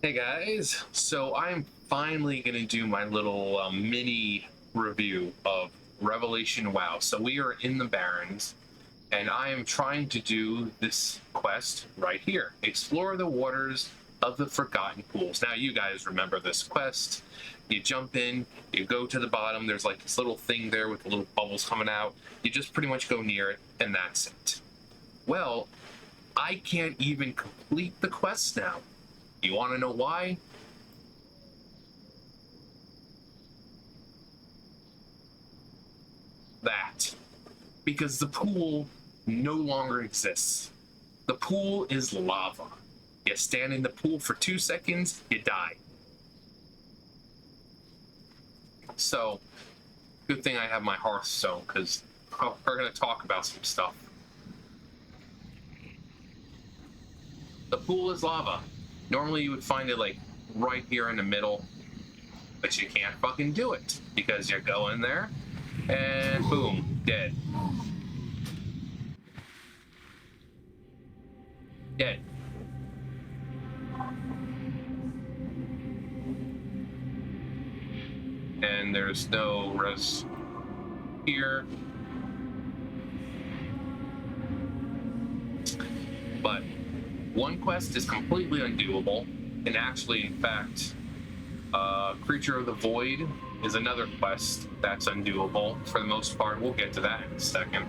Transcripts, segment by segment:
Hey guys, so I'm finally gonna do my little mini review of Revelation WoW. So we are in the Barrens, and I am trying to do this quest right here. Explore the waters of the Forgotten Pools. Now you guys remember this quest. You jump in, you go to the bottom, there's like this little thing there with the little bubbles coming out. You just pretty much go near it, and that's it. Well, I can't even complete the quest now. You wanna know why? That because the pool no longer exists. The pool is lava. You stand in the pool for 2 seconds, you die. So, good thing I have my Hearthstone, because we're going to talk about some stuff. The pool is lava. Normally you would find it like right here in the middle, but you can't fucking do it because you go in there and boom, dead. Dead. And there's no res here. But one quest is completely undoable, and actually, in fact, Creature of the Void is another quest that's undoable for the most part. We'll get to that in a second.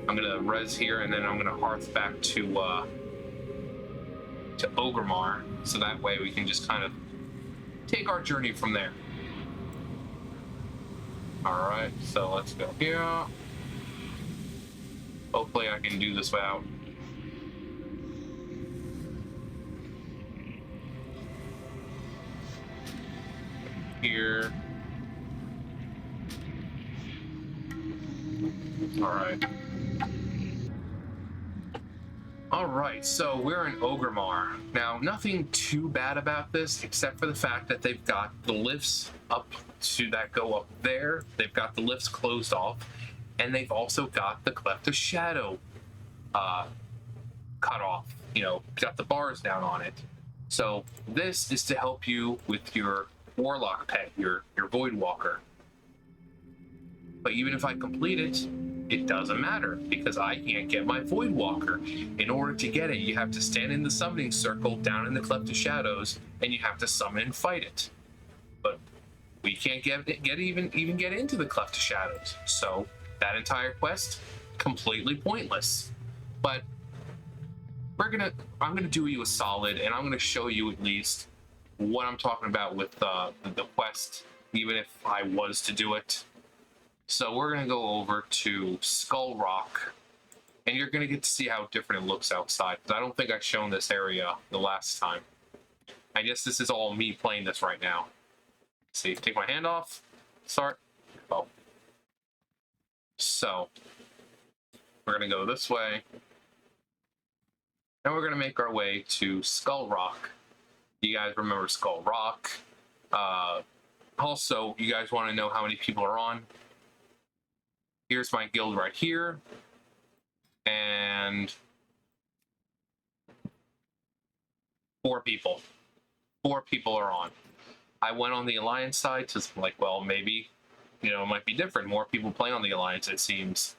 I'm gonna res here, and then I'm gonna hearth back to Ogremar, so that way we can just kind of take our journey from there. All right, so let's go here. Hopefully, I can do this without here. All right, so we're in Ogremar. Now, nothing too bad about this, except for the fact that they've got the lifts up to that go up there. They've got the lifts closed off, and they've also got the Cleft of Shadow cut off. You know, got the bars down on it. So this is to help you with your Warlock pet, your Void Walker. But even if I complete it, it doesn't matter because I can't get my Void Walker. In order to get it, you have to stand in the summoning circle down in the Cleft of Shadows, and you have to summon and fight it. But we can't get even get into the Cleft of Shadows, so that entire quest completely pointless. But I'm gonna do you a solid, and I'm gonna show you at least what I'm talking about with the quest, even if I was to do it. So we're going to go over to Skull Rock, and you're going to get to see how different it looks outside, because I don't think I've shown this area the last time. I guess this is all me playing this right now. Let's see, take my hand off, start. Oh. So, we're going to go this way, and we're going to make our way to Skull Rock. You guys remember Skull Rock. Also, you guys want to know how many people are on? Here's my guild right here, and 4 people. 4 people are on. I went on the Alliance side to like, well, maybe, you know, it might be different. More people play on the Alliance, it seems.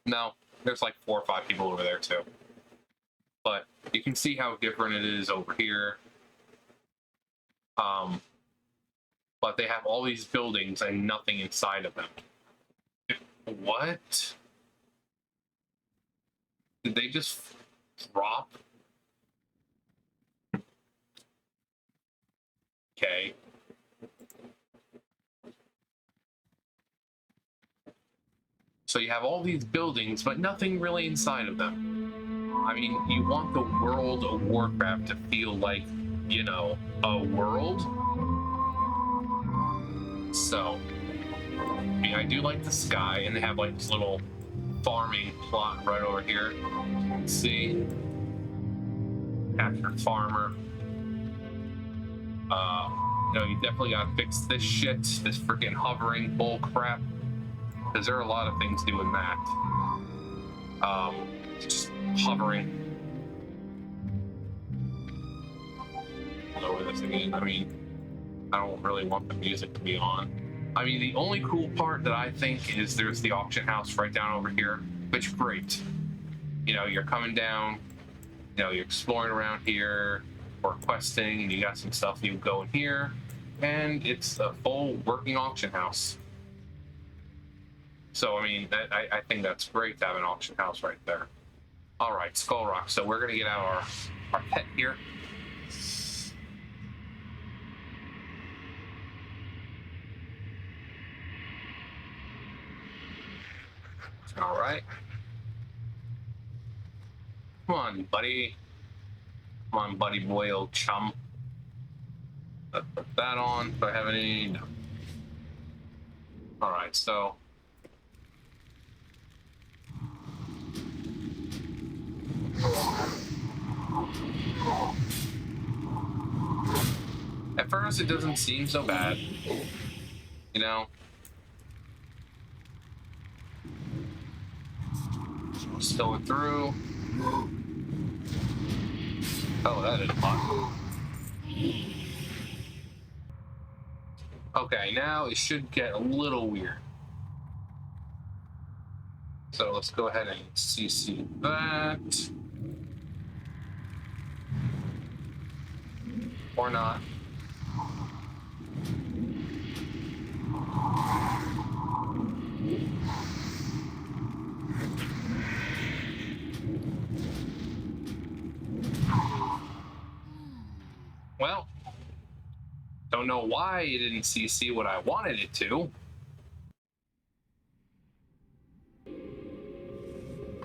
No, there's like 4 or 5 people over there too. But you can see how different it is over here. But they have all these buildings and nothing inside of them. What? Did they just drop? Okay. So you have all these buildings, but nothing really inside of them. I mean, you want the world of Warcraft to feel like, you know, a world. So, I mean, I do like the sky, and they have like this little farming plot right over here. Let's see. Capture farmer. You know, you definitely gotta fix this shit, this freaking hovering bull crap, because there are a lot of things doing that. Just hovering. lower this again. I mean, I don't really want the music to be on. I mean, the only cool part that I think is there's the auction house right down over here, which great. You know, you're coming down, you know, you're exploring around here or questing, and you got some stuff you go in here, and it's a full working auction house. So, I mean, I think that's great to have an auction house right there. All right, Skull Rock. So we're gonna get out our pet here. All right. Come on, buddy. Come on, buddy boy, old chum. Let's put that on. Do I have any? No. All right, so. At first, it doesn't seem so bad. You know? Just going through. Oh, that did a lot. Okay, now it should get a little weird. So let's go ahead and CC that. Or not. Well, don't know why it didn't CC what I wanted it to.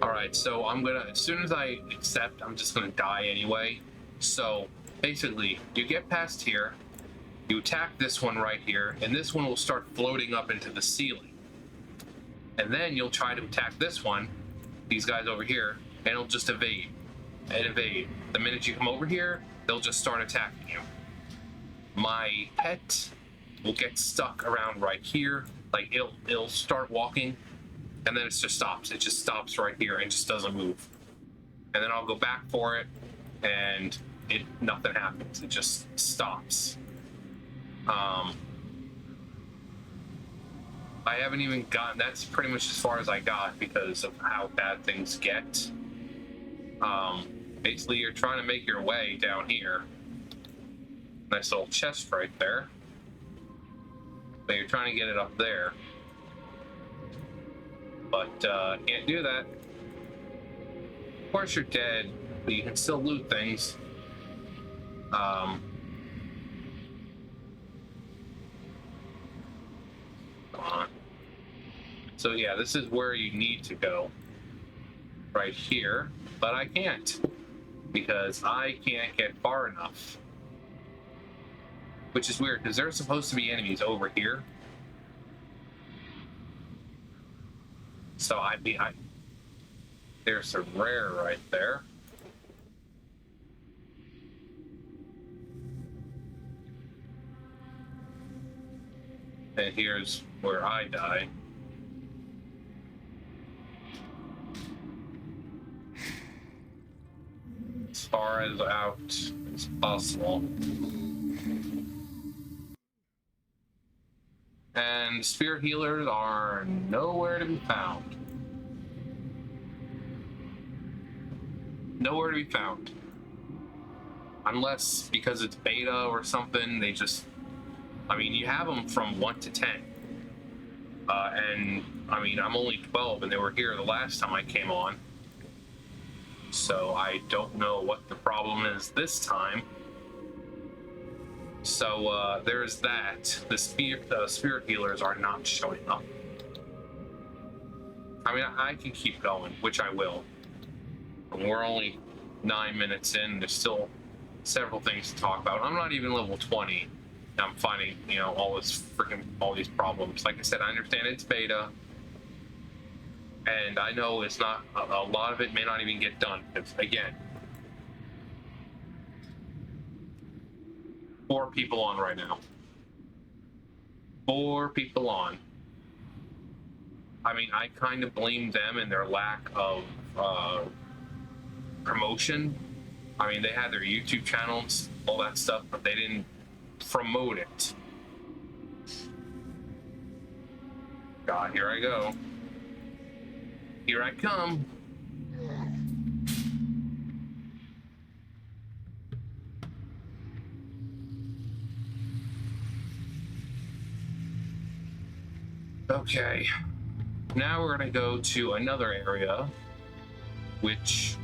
Alright, so I'm gonna, as soon as I accept, I'm just gonna die anyway. So basically, you get past here, you attack this one right here, and this one will start floating up into the ceiling. And then you'll try to attack this one, these guys over here, and it'll just evade and evade. The minute you come over here, they'll just start attacking you. My pet will get stuck around right here, like it'll start walking, and then it just stops. It just stops right here and just doesn't move. And then I'll go back for it, and nothing happens. It just stops. I haven't even gotten. That's pretty much as far as I got because of how bad things get. Basically, you're trying to make your way down here. Nice little chest right there. But you're trying to get it up there. But can't do that. Of course you're dead, but you can still loot things. Come on. So yeah, this is where you need to go. Right here. But I can't. Because I can't get far enough. Which is weird, because there's supposed to be enemies over here. So there's a rare right there. And here's where I die. As far as out as possible. And spirit healers are nowhere to be found. Nowhere to be found. Unless, because it's beta or something, they just... I mean, you have them from 1 to 10. And, I mean, I'm only 12, and they were here the last time I came on. So I don't know what the problem is this time. So there's that. The spirit healers are not showing up. I mean, I can keep going, which I will. We're only 9 minutes in. There's still several things to talk about. I'm not even level 20. I'm finding, you know, all these problems. Like I said, I understand it's beta. And I know it's not, a lot of it may not even get done. Because, again, 4 people on right now. 4 people on. I mean, I kind of blame them and their lack of promotion I mean, they had their YouTube channels, all that stuff, but they didn't promote it. God, here I go. Here I come. Okay, now we're gonna go to another area, which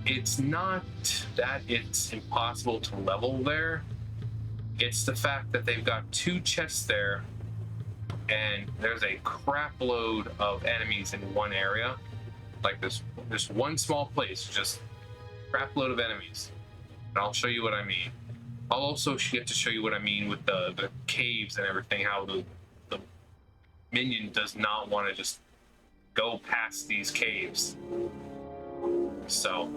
it's not that it's impossible to level there. It's the fact that they've got 2 chests there, and there's a crap load of enemies in one area. Like this one small place, just crap load of enemies. And I'll show you what I mean. I'll also get to show you what I mean with the caves and everything, how the minion does not want to just go past these caves. So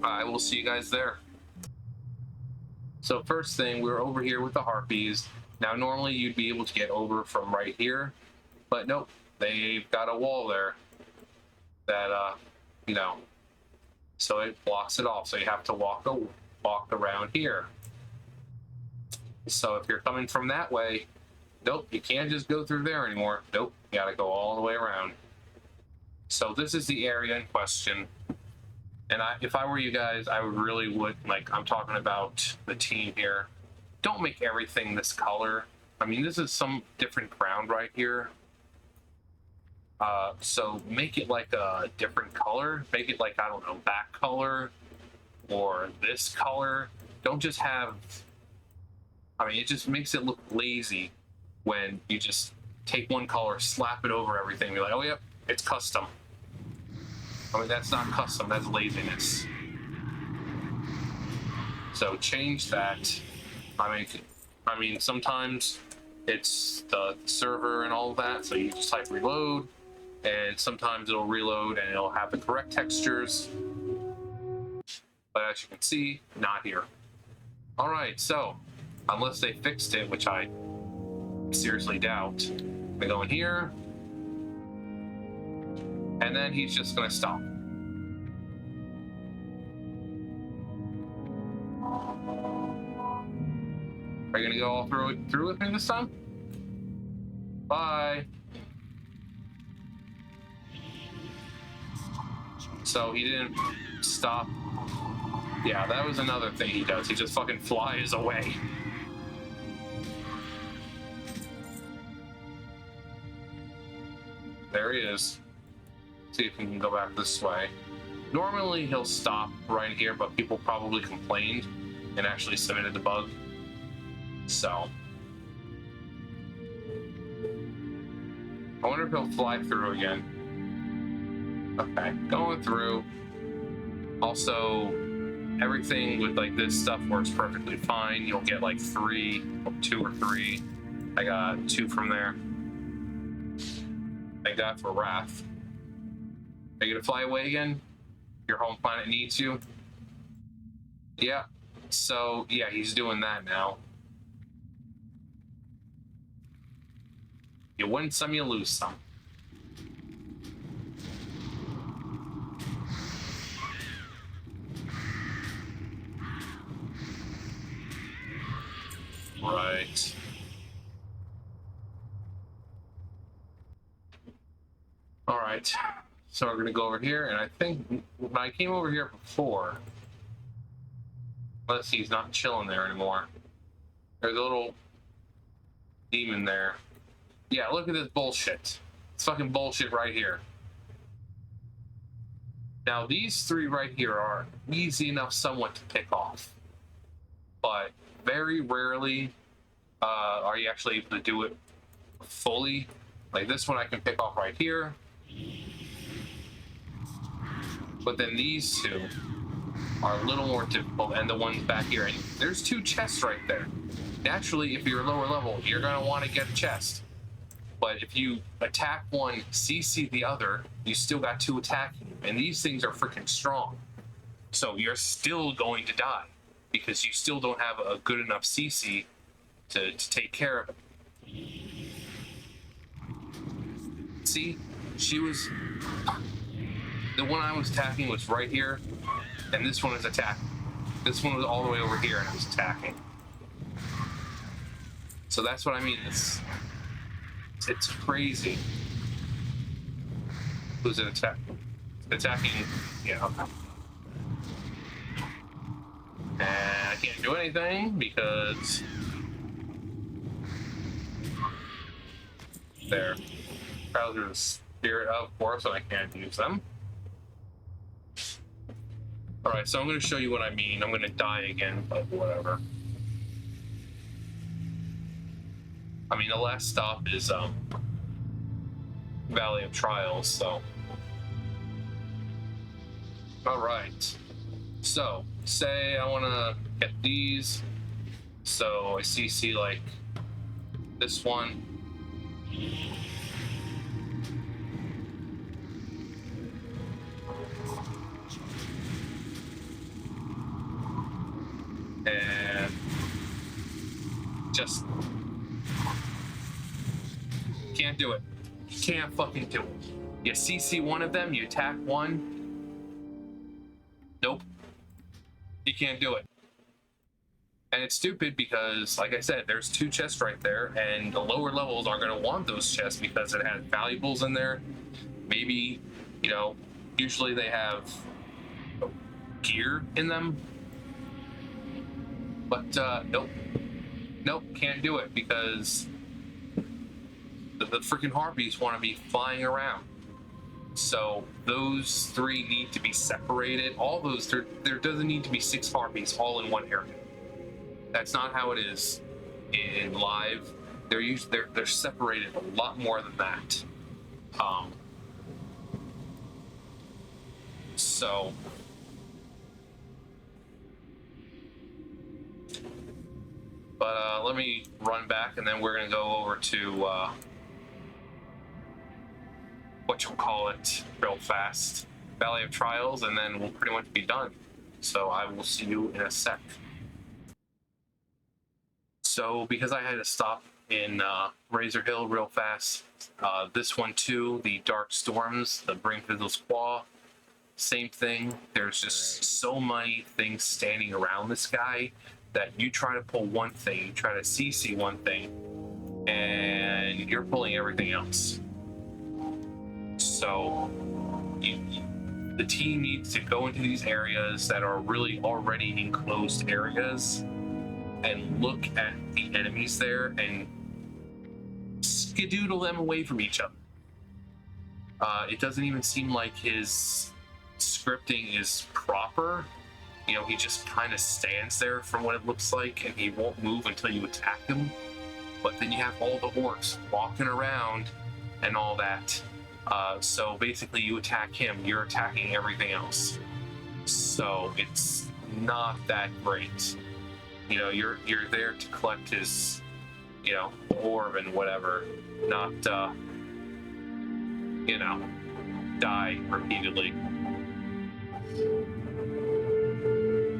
I will see you guys there. So first thing, we're over here with the harpies. Now normally you'd be able to get over from right here, but nope, they've got a wall there that you know, so it blocks it off, so you have to walk around here. So if you're coming from that way, nope, you can't just go through there anymore. Nope, you gotta go all the way around. So this is the area in question. And if I were you guys, I would, like, I'm talking about the team here, don't make everything this color. I mean, this is some different ground right here. So make it like a different color. Make it like, I don't know, that color or this color. Don't just have, I mean, it just makes it look lazy when you just take one color, slap it over everything, be like, oh, yep, it's custom. I mean, that's not custom, that's laziness. So change that. I mean, sometimes it's the server and all of that, so you just type reload, and sometimes it'll reload and it'll have the correct textures. But as you can see, not here. All right, so unless they fixed it, which I seriously doubt, we go in here, and then he's just gonna stop. Are you gonna go all through with me this time? Bye. So he didn't stop. Yeah, that was another thing he does. He just fucking flies away. There he is. See if we can go back this way. Normally he'll stop right here, but people probably complained and actually submitted the bug. So I wonder if he'll fly through again. Okay, going through. Also, everything with like this stuff works perfectly fine. You'll get like 2 or 3. I got 2 from there. Thank God for Wrath. Are you gonna fly away again? Your home planet needs you? Yeah. So, yeah, he's doing that now. You win some, you lose some. Right. All right. So we're gonna go over here, and I think when I came over here before, let's see, he's not chilling there anymore. There's a little demon there. Yeah, look at this bullshit. It's fucking bullshit right here. Now these 3 right here are easy enough somewhat to pick off, but very rarely are you actually able to do it fully. Like this one I can pick off right here. But then these 2 are a little more difficult, and the ones back here. And there's 2 chests right there. Naturally, if you're lower level, you're gonna want to get a chest. But if you attack one, CC the other, you still got 2 attacking you. And these things are freaking strong. So you're still going to die because you still don't have a good enough CC to take care of it. See, she was... The one I was attacking was right here, and this one is attacking. This one was all the way over here and it was attacking. So that's what I mean. It's crazy. Who's it attacking? Attacking, yeah, okay. And I can't do anything because they're Bowser's the spirit, of course, and I can't use them. Alright, so I'm going to show you what I mean. I'm going to die again, but whatever. I mean, the last stop is Valley of Trials, so. Alright. So, say I want to get these. So I CC like this one. And just can't do it. You can't fucking do it. You CC one of them, you attack one. Nope. You can't do it. And it's stupid because, like I said, there's 2 chests right there, and the lower levels are going to want those chests because it has valuables in there. Maybe, you know, usually they have gear in them. But, nope. Nope, can't do it because the freaking harpies want to be flying around. So those 3 need to be separated. All those, there doesn't need to be 6 harpies all in one area. That's not how it is in live. They're separated a lot more than that. So but let me run back and then we're gonna go over to real fast, Valley of Trials, and then we'll pretty much be done. So I will see you in a sec. So because I had to stop in Razor Hill real fast, this one too, the Dark Storms, the Bring Fizzle's Claw, same thing. There's just so many things standing around this guy that you try to pull one thing, you try to CC one thing, and you're pulling everything else. So the team needs to go into these areas that are really already enclosed areas and look at the enemies there and skedoodle them away from each other. It doesn't even seem like his scripting is proper. You know, he just kind of stands there from what it looks like, and he won't move until you attack him. But then you have all the orcs walking around and all that. So basically you attack him, you're attacking everything else. So it's not that great. You know, you're there to collect his, you know, orb and whatever, not, you know, die repeatedly.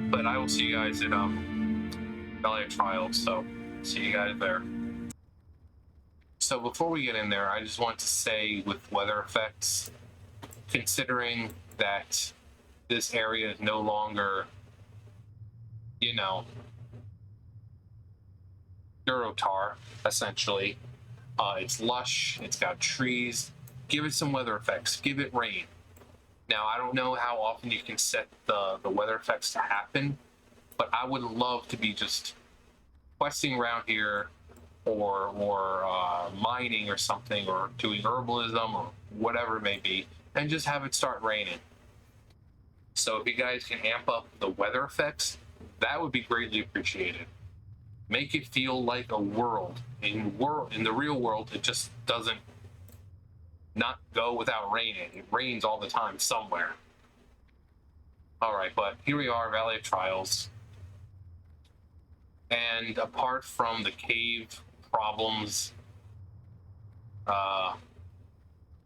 But I will see you guys in Valley of Trials, so see you guys there. So before we get in there, I just want to say with weather effects, considering that this area is no longer, you know, Durotar, essentially. It's lush, it's got trees. Give it some weather effects, give it rain. Now, I don't know how often you can set the weather effects to happen, but I would love to be just questing around here or mining or something, or doing herbalism or whatever it may be, and just have it start raining. So if you guys can amp up the weather effects, that would be greatly appreciated. Make it feel like a world. In the real world, it just doesn't not go without raining. It rains all the time somewhere. All right, but here we are, Valley of Trials. And apart from the cave problems,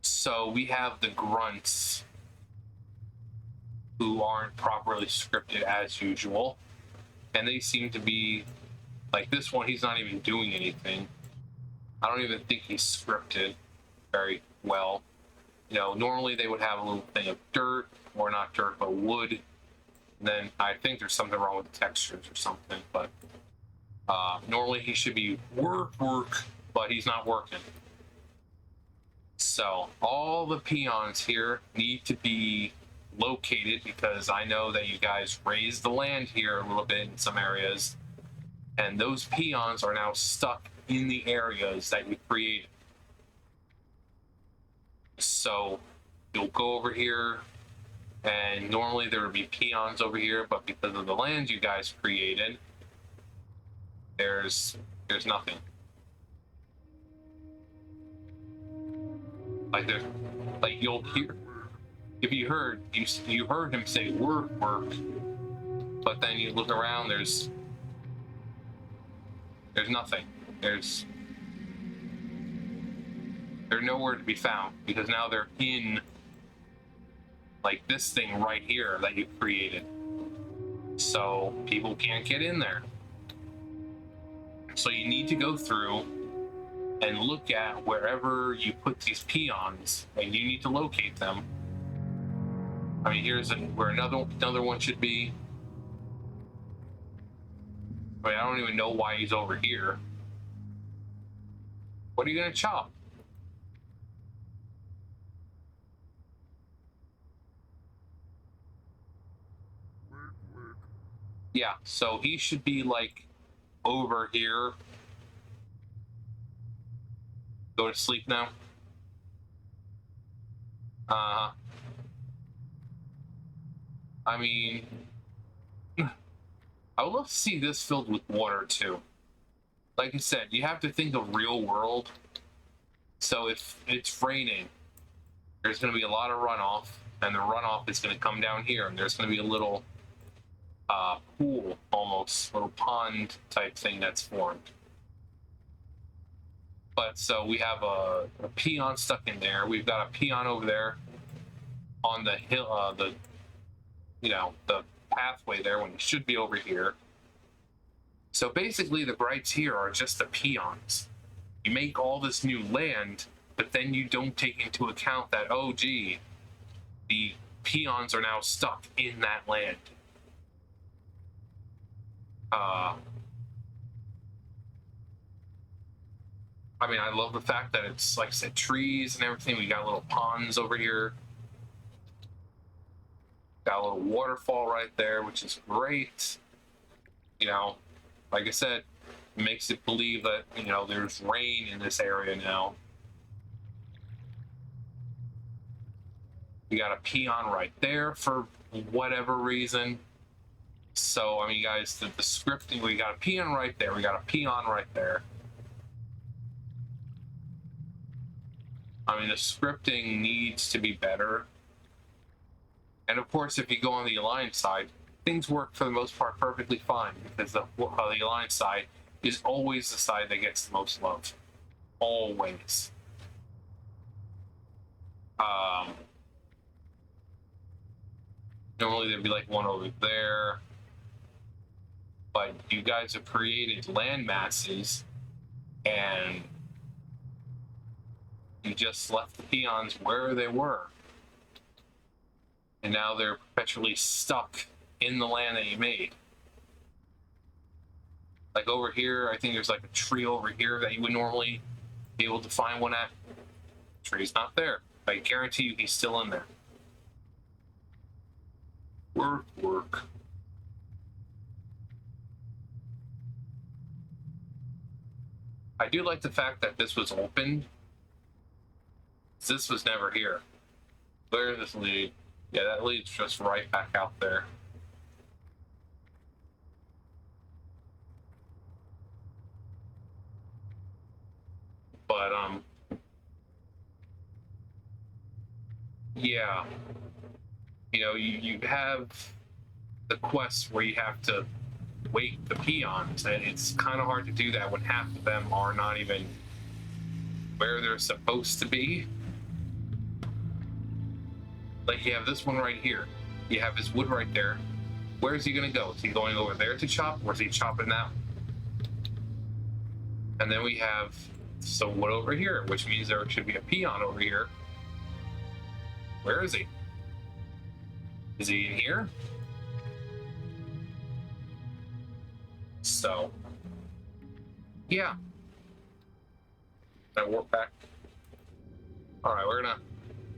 so we have the grunts who aren't properly scripted as usual, and they seem to be like this one. He's not even doing anything. I don't even think he's scripted very well. You know, normally they would have a little thing of dirt, or not dirt, but wood, And then I think there's something wrong with the textures or something, but normally he should be work, but he's not working. So all the peons here need to be located, because I know that you guys raised the land here a little bit in some areas, and those peons are now stuck in the areas that you created. So you'll go over here, and normally there would be peons over here, but because of the land you guys created, there's nothing. Like you'll hear, if you heard him say work, but then you look around, there's nothing. They're nowhere to be found, because now they're in like this thing right here that you created, so people can't get in there. So you need to go through and look at wherever you put these peons, and you need to locate them. I mean, here's where another one should be. I mean, I don't even know why he's over here. What are you gonna chop? Yeah, so he should be like over here. Go to sleep now. I mean, I would love to see this filled with water too. Like I said, you have to think of real world. So if it's raining, there's going to be a lot of runoff, and the runoff is going to come down here, and there's going to be a little pool, almost little pond type thing that's formed. But so we have a peon stuck in there. We've got a peon over there on the hill, the pathway there, when it should be over here. So basically the gripes here are just the peons. You make all this new land, but then you don't take into account that, oh gee, the peons are now stuck in that land. I mean, I love the fact that it's, like I said, trees and everything. We got little ponds over here. Got a little waterfall right there, which is great. You know, like I said, it makes it believe that, you know, there's rain in this area now. We got a peon right there for whatever reason. So, I mean, guys, the scripting, we got a peon right there. We got a peon right there. I mean, the scripting needs to be better. And of course, if you go on the Alliance side, things work for the most part perfectly fine, because the Alliance side is always the side that gets the most love. Always. Normally there'd be like one over there. But you guys have created land masses, and you just left the peons where they were. And now they're perpetually stuck in the land that you made. Like over here, I think there's like a tree over here that you would normally be able to find one at. Tree's not there. I guarantee you he's still in there. Work. I do like the fact that this was opened. This was never here. Where does this lead? Yeah, that leads just right back out there. But, yeah. You know, you have the quests where you have to wake the peons, and it's kind of hard to do that when half of them are not even where they're supposed to be. Like, you have this one right here. You have his wood right there. Where is he going to go? Is he going over there to chop, or is he chopping that? And then we have some wood over here, which means there should be a peon over here. Where is he? Is he in here? So, yeah. I warp back. Alright, we're gonna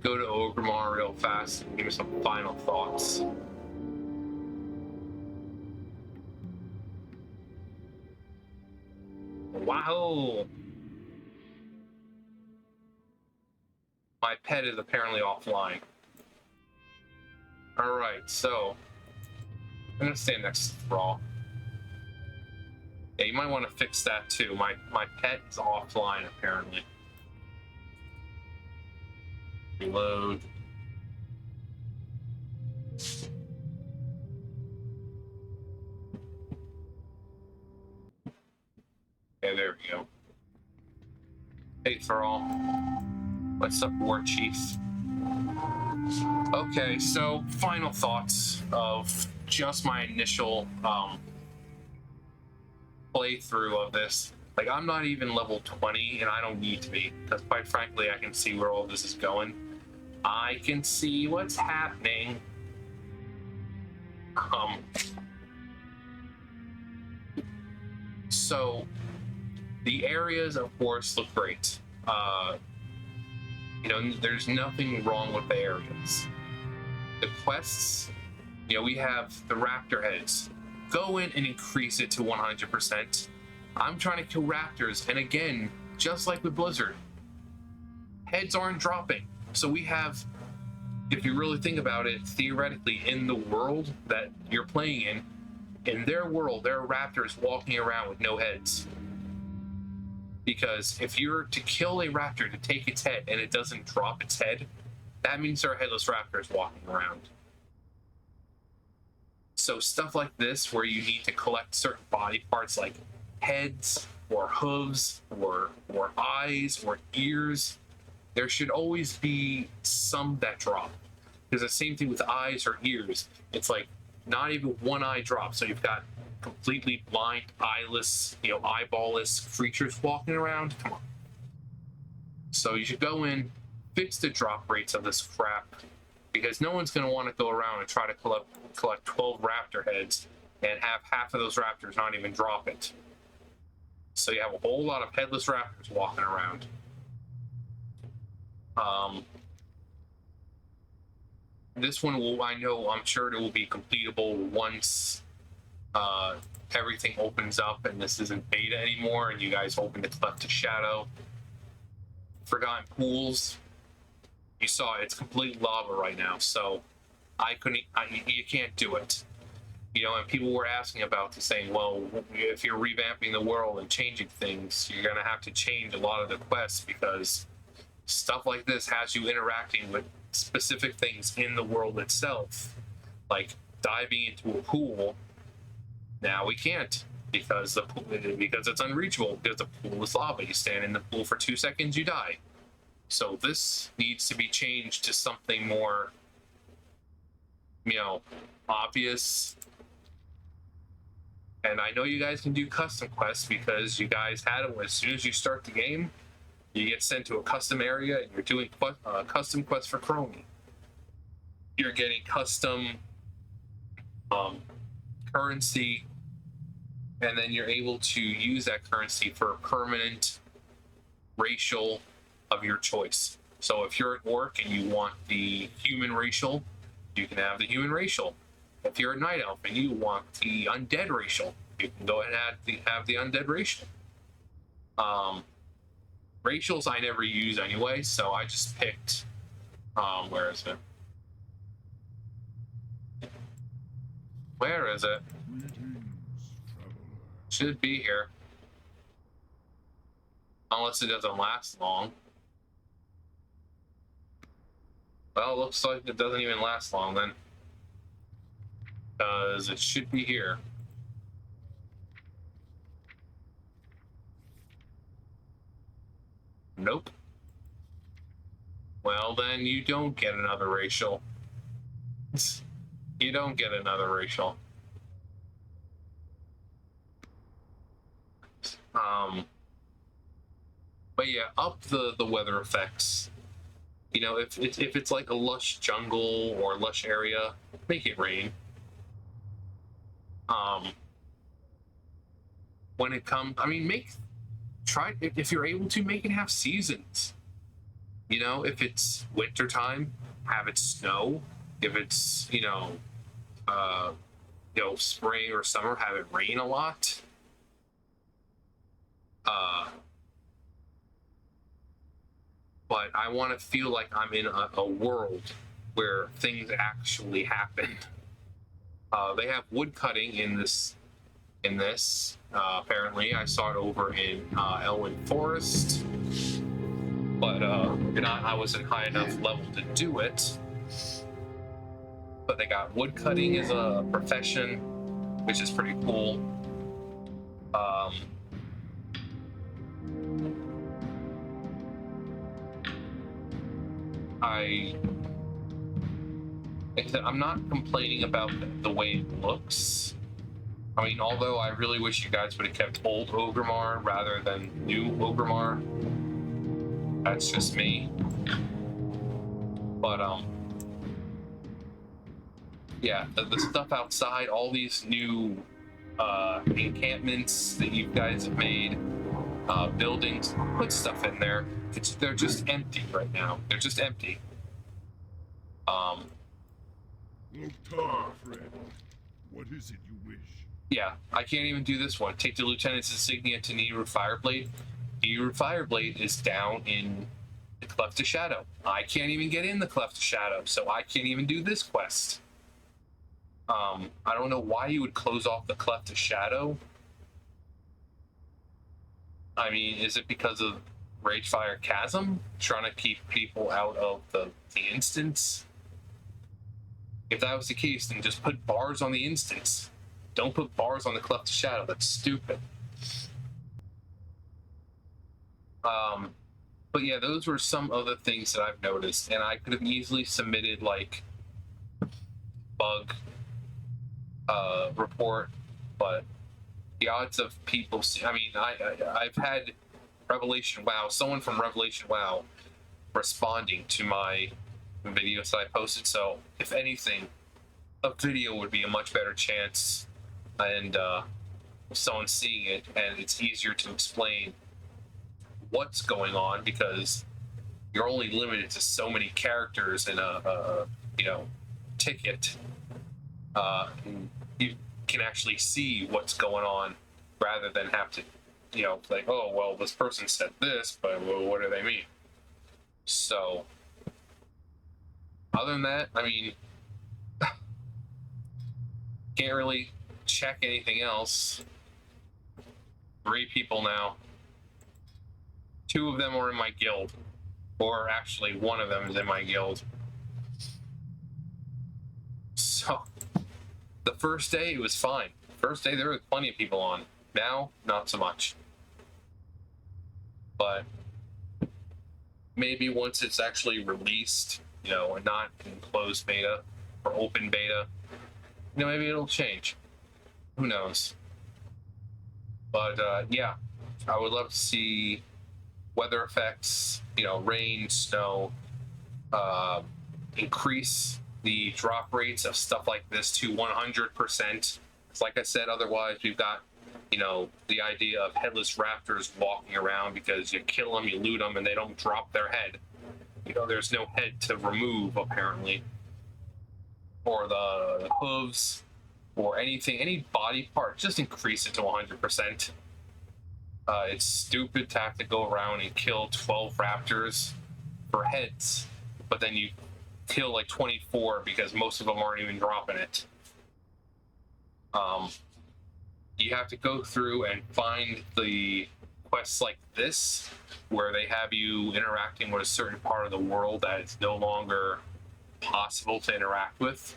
go to Ogrimmar real fast and give me some final thoughts. Wow! My pet is apparently offline. Alright, so I'm gonna stand next to Thrall. Yeah, you might want to fix that too. My pet is offline apparently. Reload. Okay, there we go. Hey Thrall. What's up, War Chief? Okay, so final thoughts of just my initial playthrough of this. Like, I'm not even level 20, and I don't need to be, because quite frankly, I can see where all this is going. I can see what's happening. So the areas, of course, look great. You know, there's nothing wrong with the areas. The quests, you know, we have the raptor heads. Go in and increase it to 100%. I'm trying to kill raptors, and again, just like with Blizzard, heads aren't dropping. So we have, if you really think about it, theoretically, in the world that you're playing in their world, there are raptors walking around with no heads. Because if you're to kill a raptor to take its head and it doesn't drop its head, that means there are headless raptors walking around. So stuff like this, where you need to collect certain body parts like heads or hooves or eyes or ears, there should always be some that drop. Because the same thing with eyes or ears. It's like not even one eye drops. So you've got completely blind, eyeless, you know, eyeballless creatures walking around. Come on. So you should go in, fix the drop rates of this crap, because no one's going to want to go around and try to collect 12 raptor heads and have half of those raptors not even drop it. So you have a whole lot of headless raptors walking around. This one will, I'm sure it will be completable once everything opens up and this isn't beta anymore and you guys open the Cleft to Shadow. Forgotten Pools, you saw it's complete lava right now, so you can't do it. You know, and people were asking about this, saying, well, if you're revamping the world and changing things, you're gonna have to change a lot of the quests, because stuff like this has you interacting with specific things in the world itself, like diving into a pool. Now we can't, because it's unreachable, because the pool is lava. You stand in the pool for 2 seconds, you die. So this needs to be changed to something more, you know, obvious. And I know you guys can do custom quests, because you guys had it as soon as you start the game, you get sent to a custom area and you're doing custom quests for Chromie. You're getting custom currency, and then you're able to use that currency for a permanent racial of your choice. So if you're an orc and you want the human racial, you can have the human racial. If you're a night elf and you want the undead racial, you can go ahead and have the undead racial. Racials I never use anyway, so I just picked, where is it? Where is it? Should be here. Unless it doesn't last long. Well, it looks like it doesn't even last long then, because it should be here. Nope. Well, then you don't get another racial. You don't get another racial. But yeah, up the weather effects. You know, if it's like a lush jungle or lush area, make it rain. when it comes, I mean, try, if you're able to, make it have seasons. You know, if it's winter time, have it snow. If it's, spring or summer, have it rain a lot. But I want to feel like I'm in a world where things actually happen. They have wood cutting in this. Apparently, I saw it over in Elwyn Forest, but I wasn't high enough level to do it. But they got wood cutting as a profession, which is pretty cool. I'm not complaining about the way it looks. I mean, although I really wish you guys would have kept old Ogremar rather than new Ogremar. That's just me. But yeah, the stuff outside, all these new encampments that you guys have made, buildings, put stuff in there. They're just empty right now. They're just empty. Loktar, friend. What is it you wish? Yeah, I can't even do this one. Take the lieutenant's insignia to Niru Fireblade. Niru Fireblade is down in the Cleft of Shadow. I can't even get in the Cleft of Shadow, so I can't even do this quest. I don't know why you would close off the Cleft of Shadow. I mean, is it because of Ragefire Chasm? Trying to keep people out of the instance? If that was the case, then just put bars on the instance. Don't put bars on the Cleft of Shadow. That's stupid. But yeah, those were some of the things that I've noticed, and I could have easily submitted like bug report, but the odds of people I mean, I've had RevelationWoW, someone from RevelationWoW responding to my videos that I posted, so if anything, a video would be a much better chance, and someone seeing it, and it's easier to explain what's going on because you're only limited to so many characters in a ticket. You can actually see what's going on rather than have to, like, oh, well, this person said this, but well, what do they mean? So, other than that, I mean, can't really check anything else. 3 people now. 2 of them are in my guild. Or actually, 1 of them is in my guild. So, the first day, it was fine. First day, there were plenty of people on. Now, not so much. But maybe once it's actually released, and not in closed beta or open beta, maybe it'll change. Who knows? But yeah, I would love to see weather effects, rain, snow, increase the drop rates of stuff like this to 100%. Like I said, otherwise we've got, the idea of headless raptors walking around because you kill them, you loot them, and they don't drop their head. There's no head to remove, apparently. Or the hooves, or anything, any body part, just increase it to 100%. It's stupid to have to go around and kill 12 raptors for heads, but then you kill like 24 because most of them aren't even dropping it. You have to go through and find the quests like this, where they have you interacting with a certain part of the world that it's no longer possible to interact with.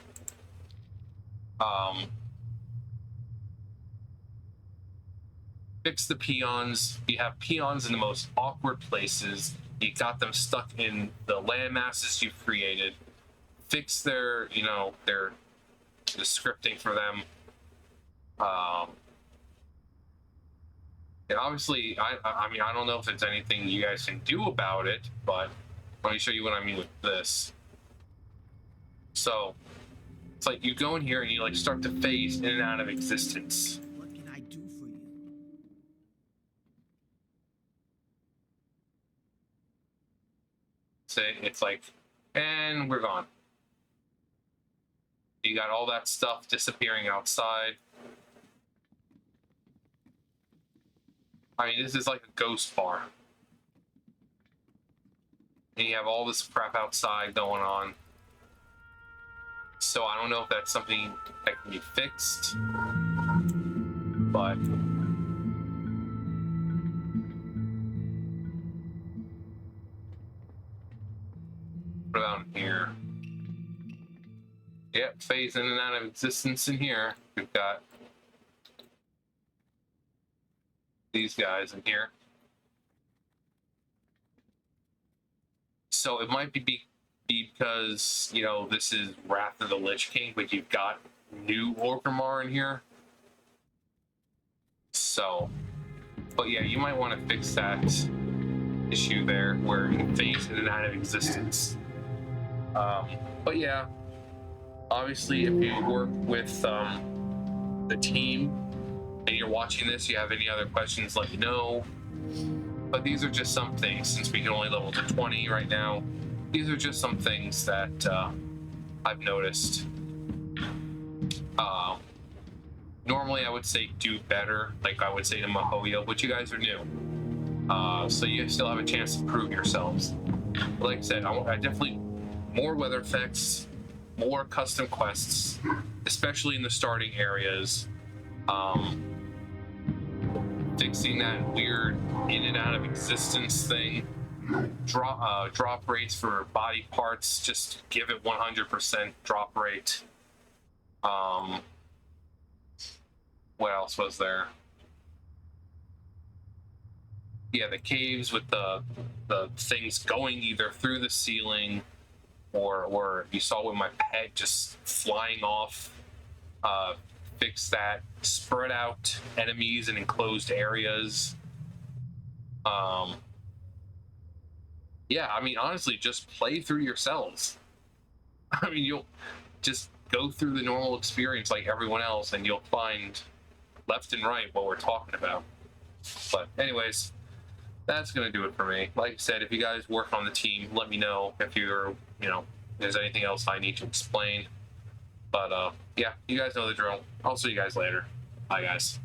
Fix the peons. You have peons in the most awkward places. You got them stuck in the land masses you've created. Fix their, the scripting for them. And obviously, I mean, I don't know if there's anything you guys can do about it, but let me show you what I mean with this. So, it's like you go in here and you like start to phase in and out of existence. What can I do for you? say it's like, and we're gone. You got all that stuff disappearing outside. I mean, this is like a ghost bar. And you have all this crap outside going on. So I don't know if that's something that can be fixed. But what about in here? Yep, phase in and out of existence in here. We've got these guys in here. So it might be because, you know, this is Wrath of the Lich King, but you've got new Orgrimmar in here. So, but yeah, you might want to fix that issue there where it phase in and out of existence. But yeah, obviously, if you work with the team and you're watching this, you have any other questions, let me know. But these are just some things, since we can only level to 20 right now. These are just some things that I've noticed. Normally, I would say do better, like I would say to Mahoyo, but you guys are new. So you still have a chance to prove yourselves. But like I said, I definitely more weather effects, more custom quests, especially in the starting areas. Fixing that weird in and out of existence thing. Drop rates for body parts, just give it 100% drop rate. What else was there? Yeah, the caves with the things going either through the ceiling or you saw with my pet just flying off. Fix that. Spread out enemies in enclosed areas. Yeah, I mean, honestly, just play through yourselves. I mean, you'll just go through the normal experience like everyone else, and you'll find left and right what we're talking about. But anyways, that's gonna do it for me. Like I said, if you guys work on the team, let me know if you're, you know, if there's anything else I need to explain. But yeah, you guys know the drill. I'll see you guys later. Bye, guys.